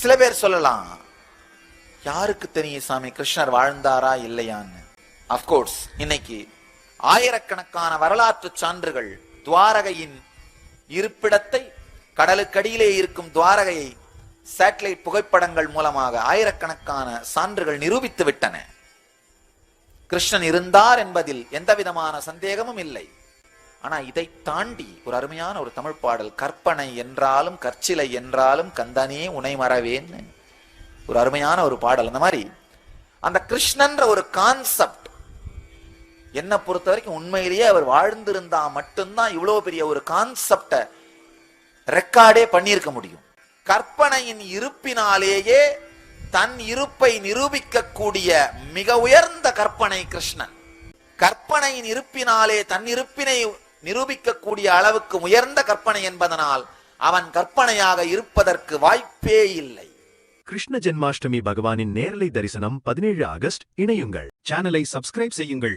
சில பேர் சொல்லலாம், யாருக்கு தெரியும் சாமி கிருஷ்ணர் வாழ்ந்தாரா இல்லையான்னு. அப்கோர்ஸ் இன்னைக்கு ஆயிரக்கணக்கான வரலாற்று சான்றுகள் துவாரகையின் இருப்பிடத்தை, கடலுக்கடியிலே இருக்கும் துவாரகையை சேட்டலைட் புகைப்படங்கள் மூலமாக ஆயிரக்கணக்கான சான்றுகள் நிரூபித்து விட்டன. கிருஷ்ணன் இருந்தார் என்பதில் எந்த விதமான சந்தேகமும் இல்லை. ஆனா இதை தாண்டி ஒரு அருமையான ஒரு தமிழ் பாடல், கற்பனை என்றாலும் கற்சிலை என்றாலும் கந்தனே உனை மறவேன்னு ஒரு அருமையான ஒரு பாடல். அந்த மாதிரி அந்த கிருஷ்ணன்ற ஒரு கான்செப்ட் என்ன பொறுத்த வரைக்கும் உண்மையிலேயே அவர் வாழ்ந்திருந்தா மட்டும்தான் இவ்வளவு பெரிய ஒரு கான்செப்ட ரெக்கார்டே பண்ணியிருக்க முடியும். கற்பனையின் இருப்பினாலேயே தன் இருப்பை நிரூபிக்கக்கூடிய மிக உயர்ந்த கற்பனை கிருஷ்ணன். கற்பனையின் இருப்பினாலே தன் இருப்பினை நிரூபிக்கக்கூடிய அளவுக்கு உயர்ந்த கற்பனை என்பதனால் அவன் கற்பனையாக இருப்பதற்கு வாய்ப்பே இல்லை. கிருஷ்ண ஜென்மாஷ்டமி பகவானின் நேரலை தரிசனம் 17 ஆகஸ்ட். இணையுங்கள். சேனலை சப்ஸ்கிரைப் செய்யுங்கள்.